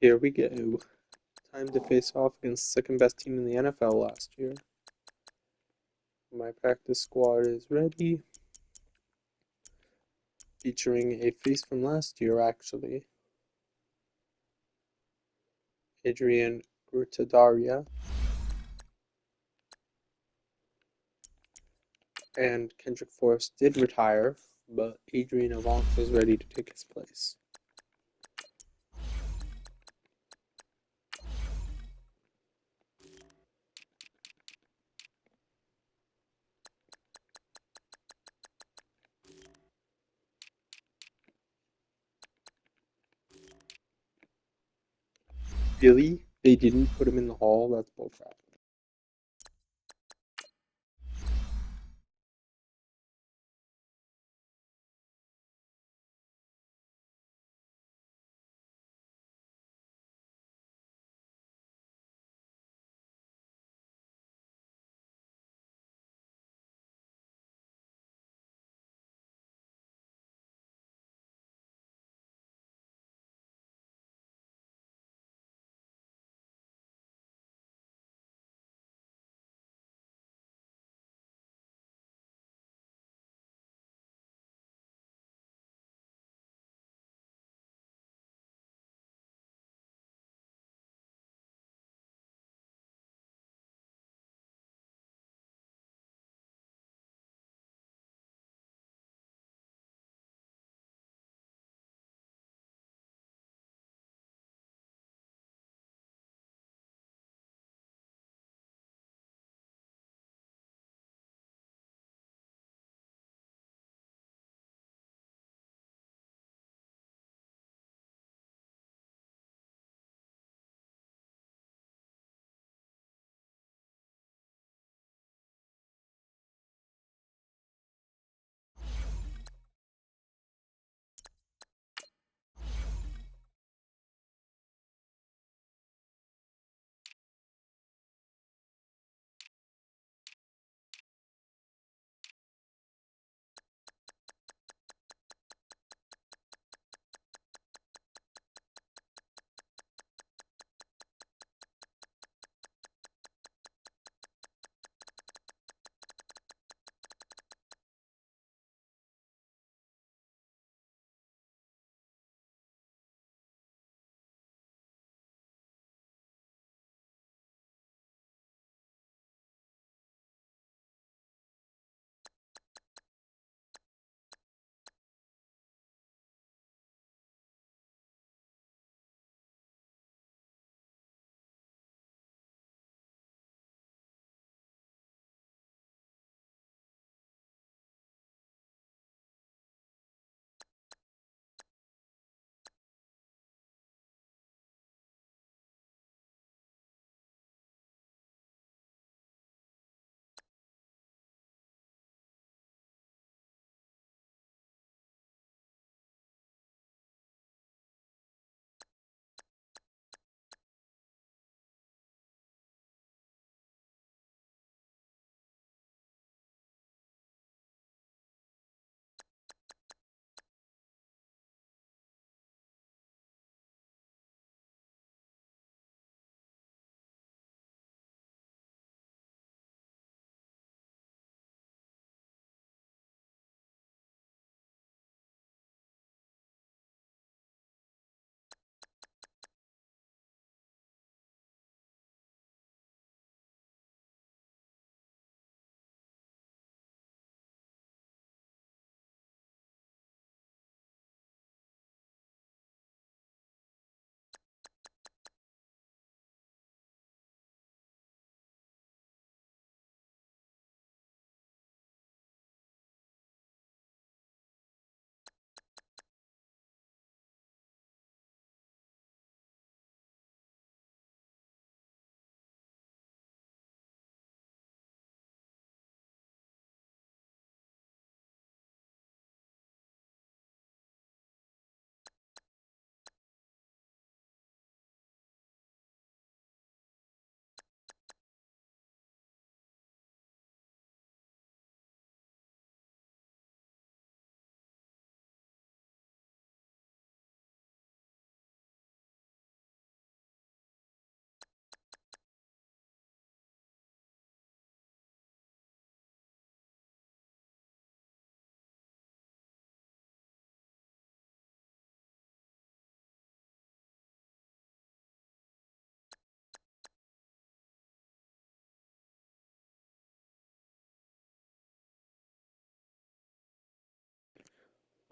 Here we go. Time to face off against the second best team in the NFL last year. My practice squad is ready. Featuring a face from last year, actually. Adrian Grutadaria. And Kendrick Forrest did retire, but Adrian Avant is ready to take his place. Really? They didn't put him in the hall? That's bullcrap.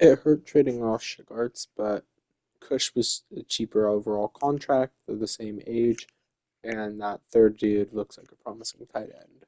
It hurt trading off Shigarts, but Kush was a cheaper overall contract. They're the same age, and that third dude looks like a promising tight end.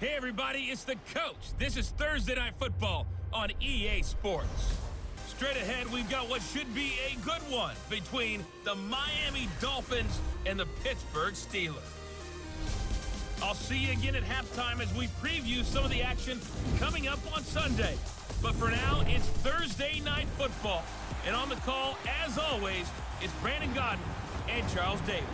Hey everybody, it's the coach. This is Thursday Night Football on EA Sports. Straight ahead, we've got what should be a good one between the Miami Dolphins and the Pittsburgh Steelers. I'll see you again at halftime as we preview some of the action coming up on Sunday. But for now, it's Thursday Night Football. And on the call, as always, it's Brandon Godden and Charles Davis.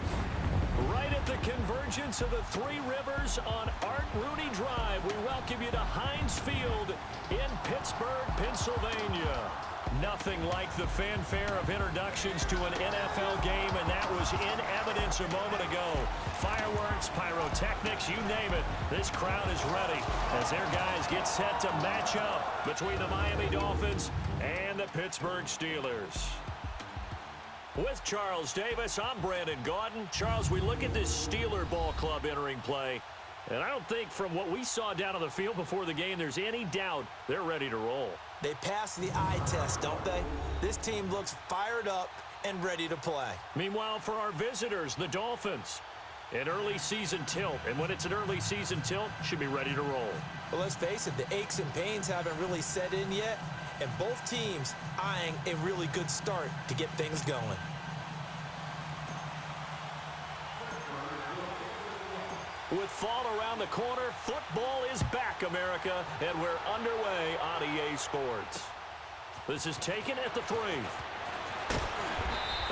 Right at the convergence of the Three Rivers on Art Rooney Drive, we welcome you to Heinz Field in Pittsburgh, Pennsylvania. Nothing like the fanfare of introductions to an NFL game, and that was in evidence a moment ago. Fireworks, pyrotechnics, you name it. This crowd is ready as their guys get set to match up between the Miami Dolphins and the Pittsburgh Steelers. With Charles Davis, I'm Brandon Gaudin. Charles, we look at this Steeler ball club entering play, and I don't think from what we saw down on the field before the game there's any doubt they're ready to roll. They pass the eye test, don't they? This team looks fired up and ready to play. Meanwhile, for our visitors, the Dolphins, an early season tilt, and when it's an early season tilt, should be ready to roll. Well, let's face it, the aches and pains haven't really set in yet, and both teams eyeing a really good start to get things going. With fall around the corner, football is back, America, and we're underway on EA Sports. This is taken at the 3.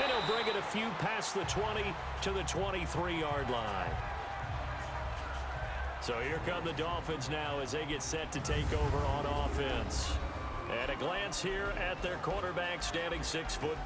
And he'll bring it a few past the 20 to the 23-yard line. So here come the Dolphins now as they get set to take over on offense. And a glance here at their quarterback standing 6'3".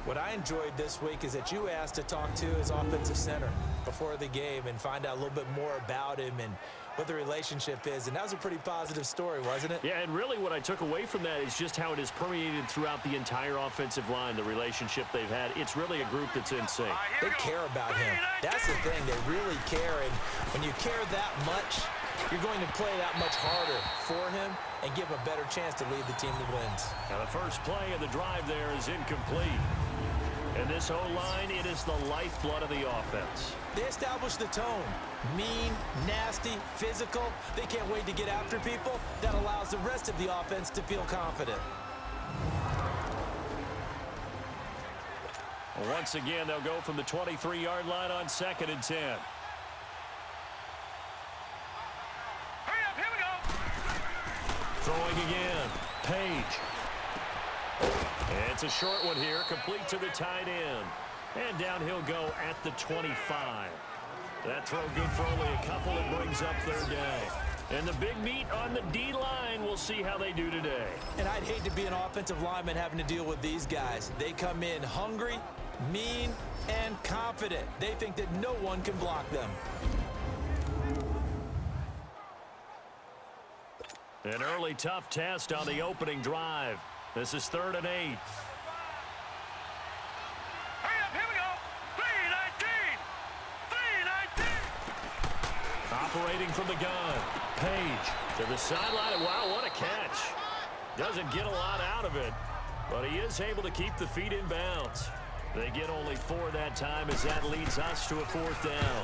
What I enjoyed this week is that you asked to talk to his offensive center before the game and find out a little bit more about him and what the relationship is. And that was a pretty positive story, wasn't it? Yeah, and really what I took away from that is just how it is permeated throughout the entire offensive line, the relationship they've had. It's really a group that's in sync. They care about him. That's the thing. They really care. And when you care that much, you're going to play that much harder for him and give him a better chance to lead the team to wins. Now the first play of the drive there is incomplete. And this O-line, it is the lifeblood of the offense. They establish the tone. Mean, nasty, physical. They can't wait to get after people. That allows the rest of the offense to feel confident. Once again, they'll go from the 23-yard line on 2nd and 10. Hurry up, here we go. Throwing again. Page. And it's a short one here, complete to the tight end. And down he'll go at the 25. That throw good for only a couple. It brings up 3rd down. And the big meat on the D-line, we'll see how they do today. And I'd hate to be an offensive lineman having to deal with these guys. They come in hungry, mean, and confident. They think that no one can block them. An early tough test on the opening drive. This is 3rd and 8. Hurry up, here we go. 3-19. Operating from the gun. Page to the sideline. And wow, what a catch. Doesn't get a lot out of it, but he is able to keep the feet in bounds. They get only 4 that time as that leads us to a 4th down.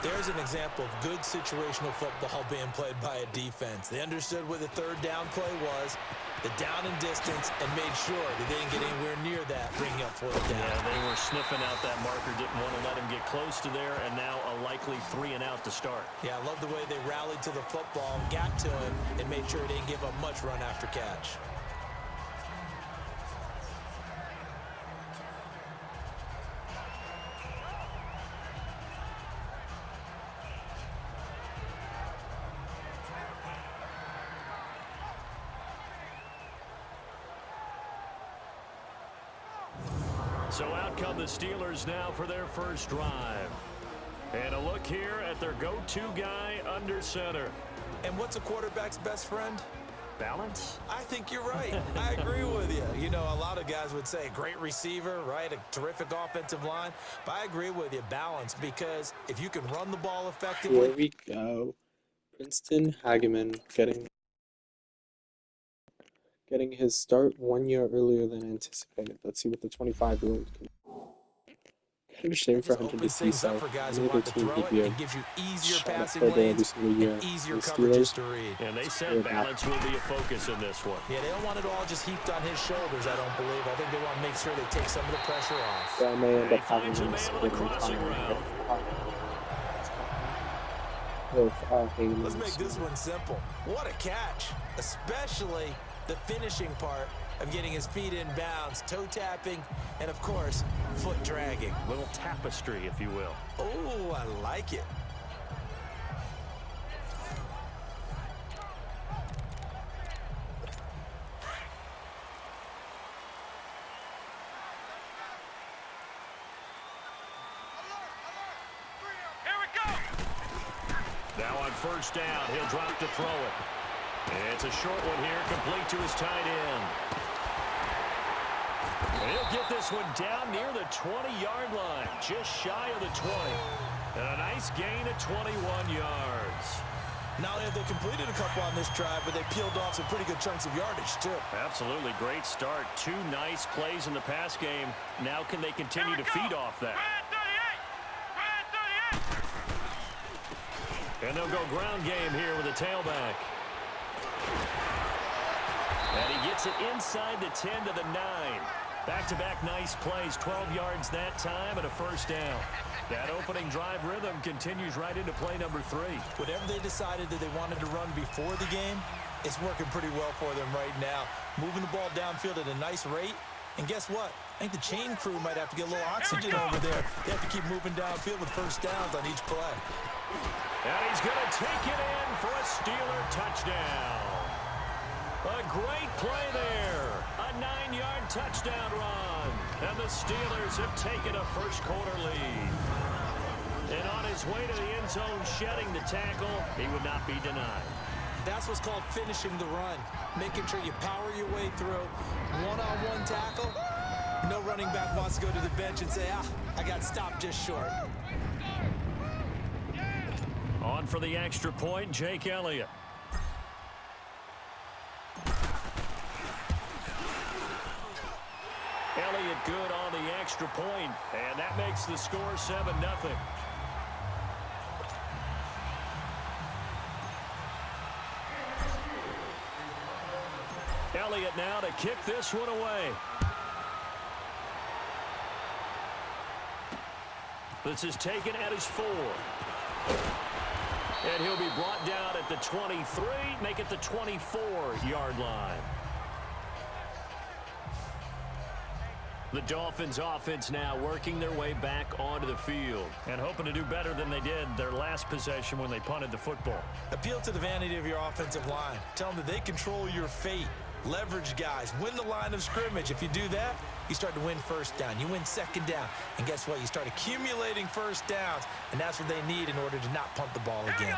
There's an example of good situational football being played by a defense. They understood what the 3rd down play was, the down and distance, and made sure that they didn't get anywhere near that, bringing up 4th down. Yeah, they were sniffing out that marker, didn't want to let him get close to there, and now a likely 3 and out to start. Yeah, I love the way they rallied to the football, got to him, and made sure he didn't give up much run after catch. So out come the Steelers now for their first drive. And a look here at their go-to guy under center. And what's a quarterback's best friend? Balance? I think you're right. I agree with you. You know, a lot of guys would say great receiver, right? A terrific offensive line. But I agree with you, balance, because if you can run the ball effectively. Here we go. Princeton Hageman getting his start 1 year earlier than anticipated. Let's see what the 25-year-old can do. Pretty shame It for just Hunter to opens see things up so. for guys Any who other want to team, throw he'd it be a and gives you easier shot at passing further lanes every single year. and easier The coverages Steelers, to read. And they they're said not. balance will be a focus in this one. Yeah, they don't want it all just heaped on his shoulders, I don't believe. I think they want to make sure they take some of the pressure off. So I may end He up having finds a him man sit on the in and crossing time route. with Let's make Haynes. this one simple. What a catch, especially the finishing part of getting his feet in bounds, toe tapping, and of course, foot dragging. Little tapestry, if you will. Oh, I like it. Now on first down, he'll drop to throw it. It's a short one here, complete to his tight end. And he'll get this one down near the 20-yard line, just shy of the 20. And a nice gain of 21 yards. Not only have they completed a couple on this drive, but they peeled off some pretty good chunks of yardage, too. Absolutely great start. Two nice plays in the pass game. Now can they continue to feed off that? And they'll go ground game here with a tailback. And he gets it inside the 10 to the 9. Back-to-back nice plays, 12 yards that time and a first down. That opening drive rhythm continues right into play number 3. Whatever they decided that they wanted to run before the game, it's working pretty well for them right now. Moving the ball downfield at a nice rate. And guess what? I think the chain crew might have to get a little oxygen over there. They have to keep moving downfield with first downs on each play. And he's going to take it in for a Steeler touchdown. A great play there. A 9-yard touchdown run. And the Steelers have taken a first-quarter lead. And on his way to the end zone, shedding the tackle, he would not be denied. That's what's called finishing the run. Making sure you power your way through. One-on-one tackle. No running back wants to go to the bench and say, I got stopped just short. On for the extra point, Jake Elliott. Elliott good on the extra point, and that makes the score 7-0. Elliott now to kick this one away. This is taken at his 4. And he'll be brought down at the 23, make it the 24-yard line. The Dolphins offense now working their way back onto the field and hoping to do better than they did their last possession when they punted the football. Appeal to the vanity of your offensive line. Tell them that they control your fate. Leverage guys. Win the line of scrimmage. If you do that, you start to win first down. You win second down. And guess what? You start accumulating first downs. And that's what they need in order to not punt the ball again.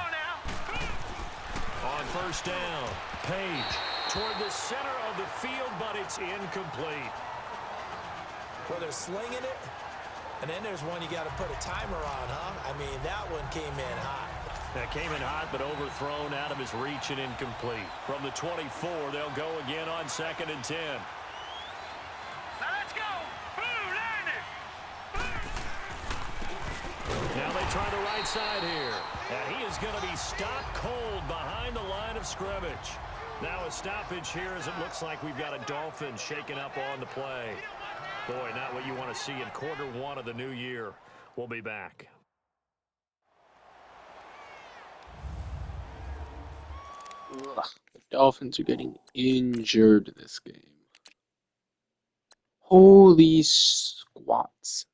On first down, Page toward the center of the field, but it's incomplete. Well, they're slinging it. And then there's one you got to put a timer on, huh? I mean, that one came in hot. That came in hot, but overthrown out of his reach and incomplete. From the 24, they'll go again on 2nd and 10. Now let's go. Now they try the right side here. And he is going to be stopped cold behind the line of scrimmage. Now a stoppage here as it looks like we've got a Dolphin shaking up on the play. Boy, not what you want to see in quarter 1 of the new year. We'll be back. Ugh, the Dolphins are getting injured this game. Holy squats.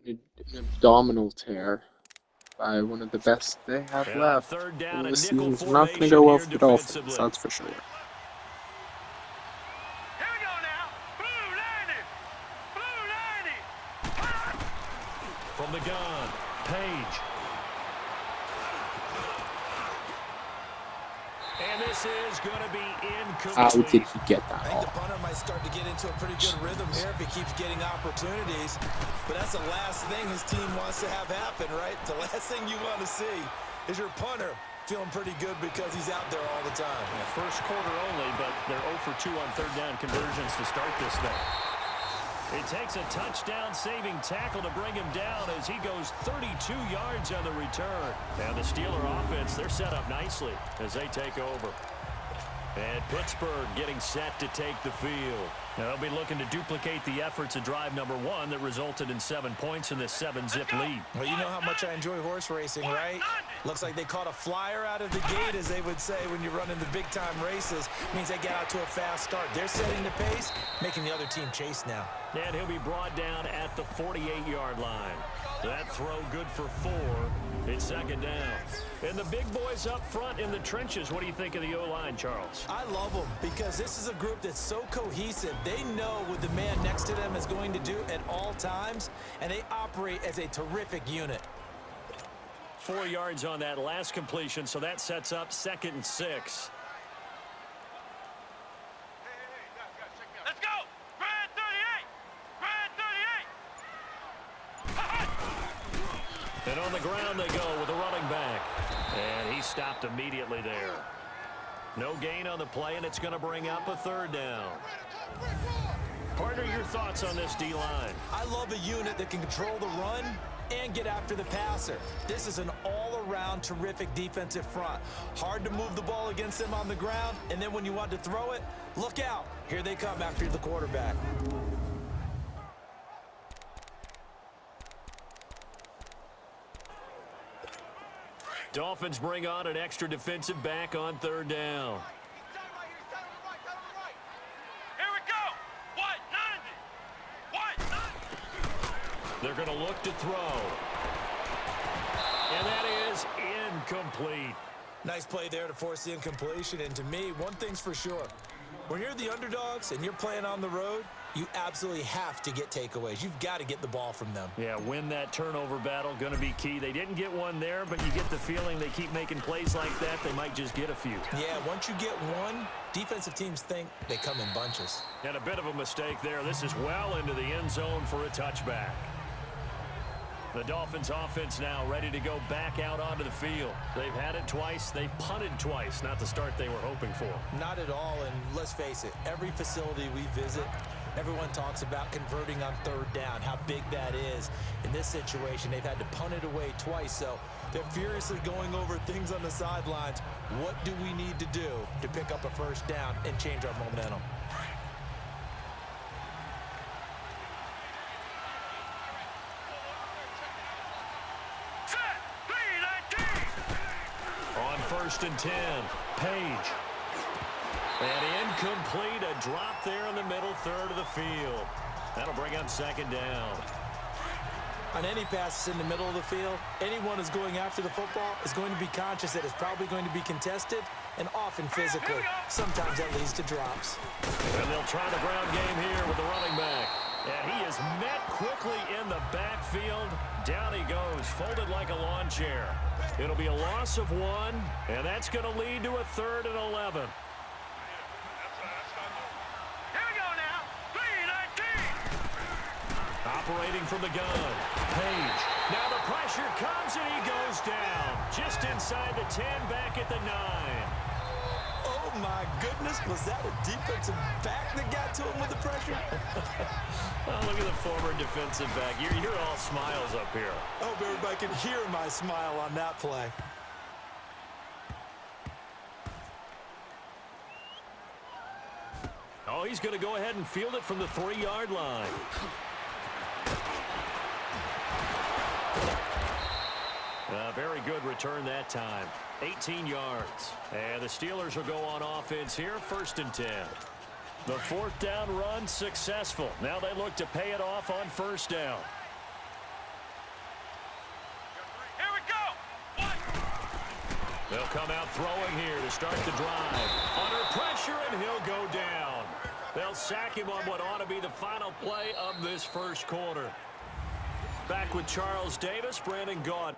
An abdominal tear by one of the best they have And on left. third down, a This nickel season's not going to formation go well here for the Dolphins, defensively. that's for sure. From the gun, Page. And this is going to be How did incomplete. he get that I think the off? punter might start to get into a pretty good rhythm here if he keeps getting opportunities. But that's the last thing his team wants to have happen, right? The last thing you want to see is your punter feeling pretty good because he's out there all the time. First quarter only, but they're 0 for 2 on third down conversions to start this thing. It takes a touchdown-saving tackle to bring him down as he goes 32 yards on the return. And the Steeler offense, they're set up nicely as they take over. And Pittsburgh getting set to take the field. Now they'll be looking to duplicate the efforts of drive number 1 that resulted in 7 points in this 7-zip lead. Well, you know how much I enjoy horse racing, right? Looks like they caught a flyer out of the gate, as they would say when you're running the big-time races. Means they get out to a fast start. They're setting the pace, making the other team chase now. And he'll be brought down at the 48-yard line. That throw good for 4. It's second down. And the big boys up front in the trenches. What do you think of the O-line, Charles? I love them because this is a group that's so cohesive. They know what the man next to them is going to do at all times, and they operate as a terrific unit. 4 yards on that last completion, so that sets up 2nd and 6. Let's go! Brad 38! Brad 38! And on the ground they go with the running back. And he stopped immediately there. No gain on the play, and it's going to bring up a 3rd down. Partner, your thoughts on this D-line? I love a unit that can control the run and get after the passer. This is an all-around terrific defensive front. Hard to move the ball against them on the ground, and then when you want to throw it, look out. Here they come after the quarterback. Dolphins bring on an extra defensive back on 3rd down. Here we go! What? 90! What? 90! They're going to look to throw. And that is incomplete. Nice play there to force the incompletion, and to me, one thing's for sure. When you're the underdogs and you're playing on the road, you absolutely have to get takeaways. You've got to get the ball from them. Yeah, win that turnover battle, going to be key. They didn't get one there, but you get the feeling they keep making plays like that, they might just get a few. Yeah, once you get one, defensive teams think they come in bunches. And a bit of a mistake there. This is well into the end zone for a touchback. The Dolphins offense now ready to go back out onto the field. They've had it twice. They've punted twice. Not the start they were hoping for. Not at all, and let's face it, every facility we visit, everyone talks about converting on 3rd down, how big that is. In this situation, they've had to punt it away twice, so they're furiously going over things on the sidelines. What do we need to do to pick up a 1st down and change our momentum? On 1st and 10, Page. And incomplete, a drop there in the middle 3rd of the field. That'll bring up 2nd down. On any passes in the middle of the field, anyone who's going after the football is going to be conscious that it's probably going to be contested and often physically. Sometimes that leads to drops. And they'll try the ground game here with the running back. And he is met quickly in the backfield. Down he goes, folded like a lawn chair. It'll be a loss of 1, and that's going to lead to a 3rd and 11. Here we go now! 3-19! Operating from the gun, Page. Now the pressure comes, and he goes down. Just inside the 10, back at the 9. Oh, my goodness. Was that a defensive back that got to him with the pressure? Oh, look at the former defensive back. You're all smiles up here. I hope everybody can hear my smile on that play. Oh, he's going to go ahead and field it from the 3-yard line. Very good return that time. 18 yards. And the Steelers will go on offense here, 1st and 10. The 4th down run successful. Now they look to pay it off on 1st down. Here we go! What? They'll come out throwing here to start the drive. Under pressure, and he'll go down. They'll sack him on what ought to be the final play of this 1st quarter. Back with Charles Davis, Brandon Gaud.